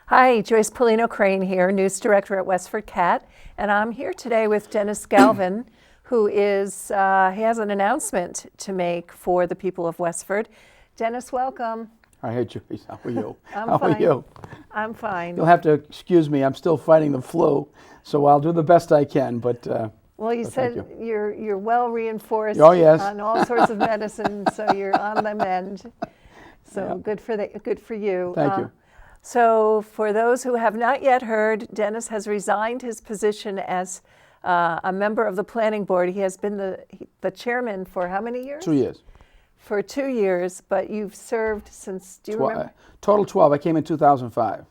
Hi, Joyce Pellino Crane here, News Director at WestfordCAT, and I'm here today with Dennis Galvin, who he has an announcement to make for the people of Westford. Dennis, welcome. Hi, Joyce. How are you? I'm How fine. are you? I'm fine. You'll have to excuse me. I'm still fighting the flu, so I'll do the best I can. But well, you said you're well reinforced Oh, yes. on all sorts of medicine, so you're on the mend. So Yeah. good for you. Thank you. So for those who have not yet heard, Dennis has resigned his position as a member of the planning board. He has been the chairman for how many years? 2 years. For 2 years, but you've served since, do you remember? Total 12. I came in 2005.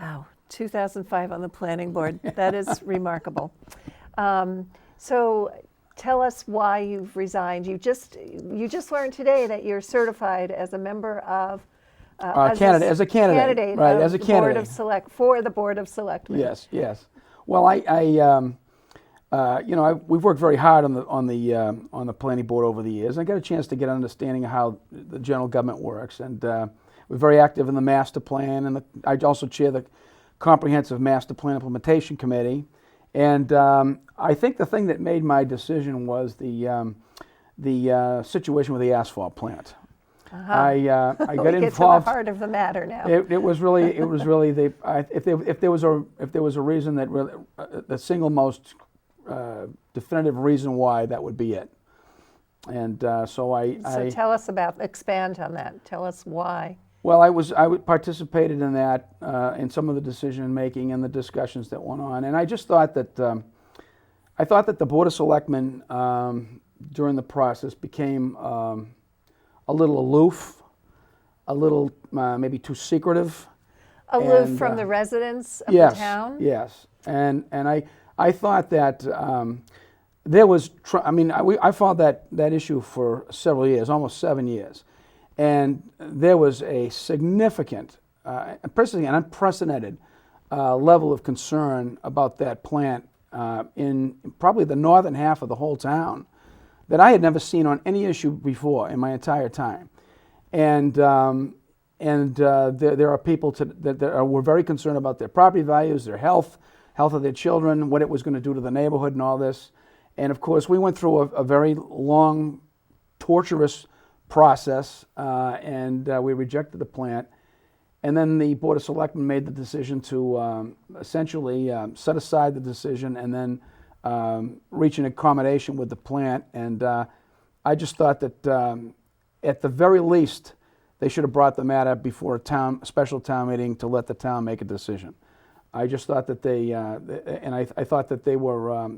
Wow, 2005 on the planning board. That is remarkable. So tell us why you've resigned. You just learned today that you're certified as a member of As a candidate, right? As a candidate for the Board of Selectmen. Yes, yes. Well, we've worked very hard on the planning board over the years. I got a chance to get an understanding of how the general government works, and we're very active in the master plan, and I also chair the comprehensive master plan implementation committee. And I think the thing that made my decision was the situation with the asphalt plant. I got involved. Get to the heart of the matter now. It was really if there was a reason that really the single most definitive reason why, that would be it. And so tell us expand on that. Tell us why. Well, I participated in that in some of the decision making and the discussions that went on, and I just thought that the Board of Selectmen during the process became a little aloof, a little maybe too secretive. Aloof from the residents of the town? Yes, and I thought that there was, I followed that issue for several years, almost 7 years, and there was a significant, an unprecedented level of concern about that plant in probably the northern half of the whole town that I had never seen on any issue before in my entire time. And there are people that were very concerned about their property values, their health of their children, what it was going to do to the neighborhood and all this. And of course, we went through a very long, torturous process, and we rejected the plant. And then the Board of Selectmen made the decision to essentially set aside the decision and then reach an accommodation with the plant. And I just thought that at the very least, they should have brought the matter before a special town meeting to let the town make a decision. I just thought that I thought that they were,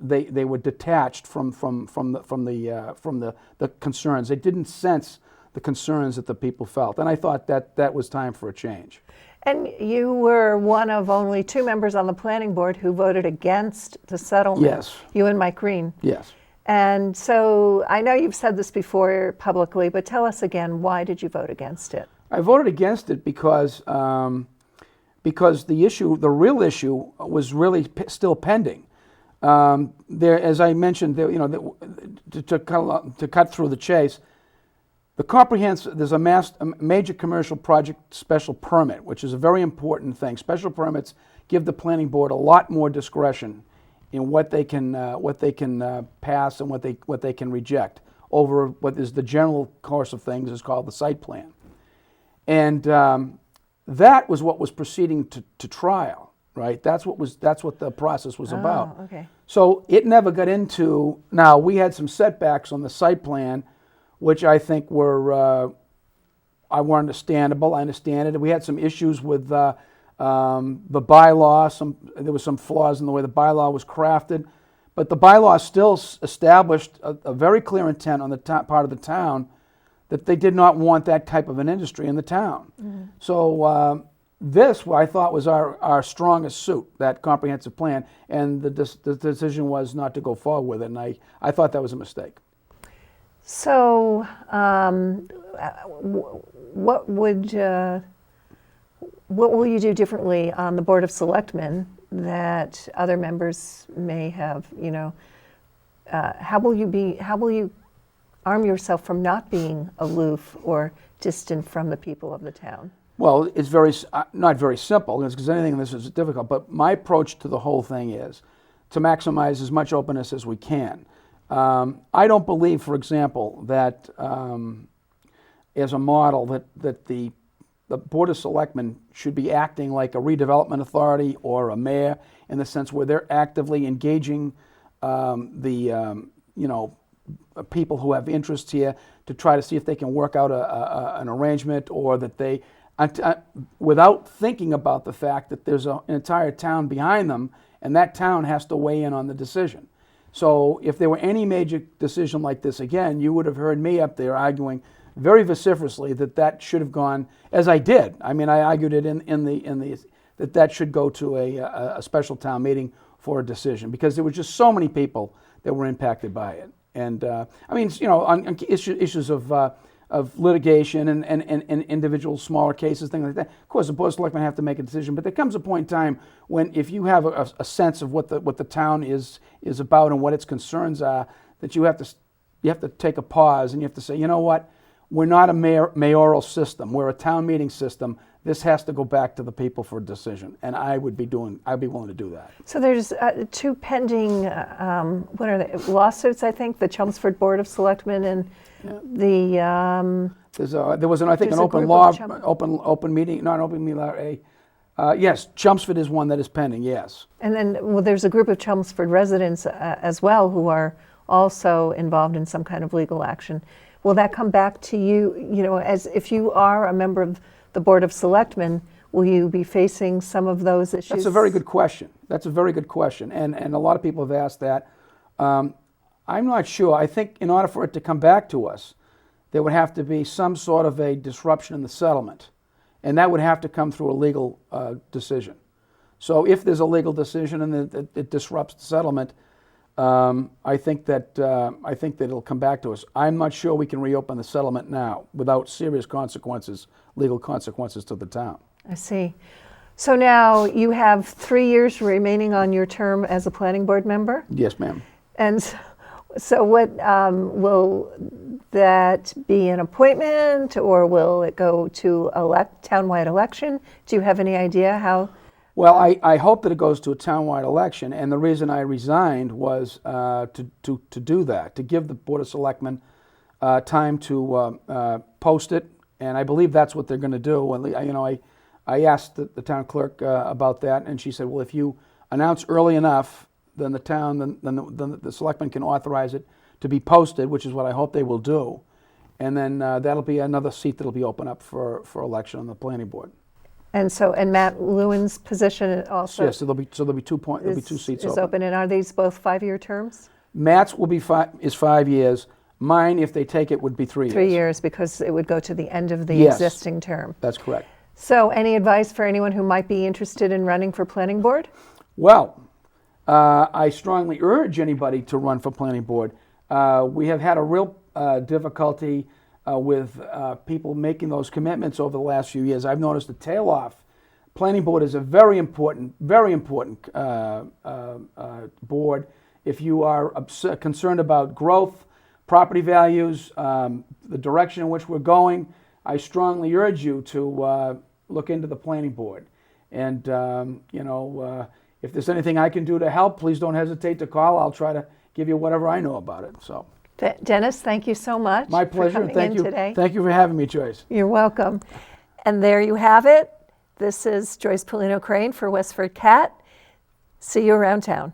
they were detached from the concerns. They didn't sense the concerns that the people felt, and I thought that was time for a change. And you were one of only 2 members on the planning board who voted against the settlement. Yes. You and Mike Green. Yes. And so I know you've said this before publicly, but tell us again, why did you vote against it? I voted against it because the real issue was really still pending. As I mentioned, to cut through the chase, there's a major commercial project special permit, which is a very important thing. Special permits give the planning board a lot more discretion in what they can pass and what they can reject over what is the general course of things is called the site plan. And that was what was proceeding to trial, right? That's what the process was about. Okay. So it never got into. Now we had some setbacks on the site plan, which I think were understandable. I understand it. We had some issues with the bylaw. There were some flaws in the way the bylaw was crafted, but the bylaw still established a very clear intent on the part of the town that they did not want that type of an industry in the town. Mm-hmm. So this, what I thought was our strongest suit, that comprehensive plan, and the decision was not to go forward with it, and I thought that was a mistake. So what will you do differently on the Board of Selectmen that other members may have, how will you arm yourself from not being aloof or distant from the people of the town? Well, it's not very simple, because anything in this is difficult, but my approach to the whole thing is to maximize as much openness as we can. I don't believe, for example, that as a model that the Board of Selectmen should be acting like a redevelopment authority or a mayor, in the sense where they're actively engaging people who have interests here to try to see if they can work out an arrangement, or that they, without thinking about the fact that there's an entire town behind them, and that town has to weigh in on the decision. So if there were any major decision like this again, you would have heard me up there arguing very vociferously that should have gone, as I did. I mean, I argued it that should go to a special town meeting for a decision, because there were just so many people that were impacted by it. And I mean, on issues of litigation and individual smaller cases, things like that. Of course, the Board of Selectmen have to make a decision, but there comes a point in time when, if you have a sense of what the town is about and what its concerns are, that you have to take a pause, and you have to say, you know what, we're not a mayoral system. We're a town meeting system. This has to go back to the people for a decision, and I'd be willing to do that. So there's two pending, what are they, lawsuits, I think, the Chelmsford Board of Selectmen and the... there was, I think, an open meeting, not an open meeting, yes, Chelmsford is one that is pending, yes. And then there's a group of Chelmsford residents as well who are also involved in some kind of legal action. Will that come back to you, as if you are a member of the Board of Selectmen, will you be facing some of those issues? That's a very good question. And a lot of people have asked that. I'm not sure. I think in order for it to come back to us, there would have to be some sort of a disruption in the settlement, and that would have to come through a legal decision. So if there's a legal decision and it disrupts the settlement, I think that it'll come back to us. I'm not sure we can reopen the settlement now without serious consequences, legal consequences to the town. I see. So now you have 3 years remaining on your term as a planning board member? Yes, ma'am. And so what, will that be an appointment, or will it go to townwide election? Do you have any idea how? Well, I hope that it goes to a townwide election, and the reason I resigned was to do that, to give the Board of Selectmen time to post it, and I believe that's what they're going to do. I asked the town clerk about that, and she said, well, if you announce early enough, then the selectmen can authorize it to be posted, which is what I hope they will do, and then that'll be another seat that'll be open up for election on the planning board. And Matt Lewin's position also? Yes, so there'll be 2 seats open. And are these both 5-year terms? Matt's is 5 years. Mine, if they take it, would be 3 years. 3 years, because it would go to the end of the existing term. That's correct. So any advice for anyone who might be interested in running for planning board? Well, I strongly urge anybody to run for planning board. We have had a real difficulty with people making those commitments over the last few years. I've noticed a tail off. Planning board is a very important board. If you are concerned about growth, property values, the direction in which we're going, I strongly urge you to look into the planning board. And if there's anything I can do to help, please don't hesitate to call. I'll try to give you whatever I know about it. So, Dennis, thank you so much. My pleasure. For coming in today. Thank you for having me, Joyce. You're welcome. And there you have it. This is Joyce Pellino Crane for WestfordCAT. See you around town.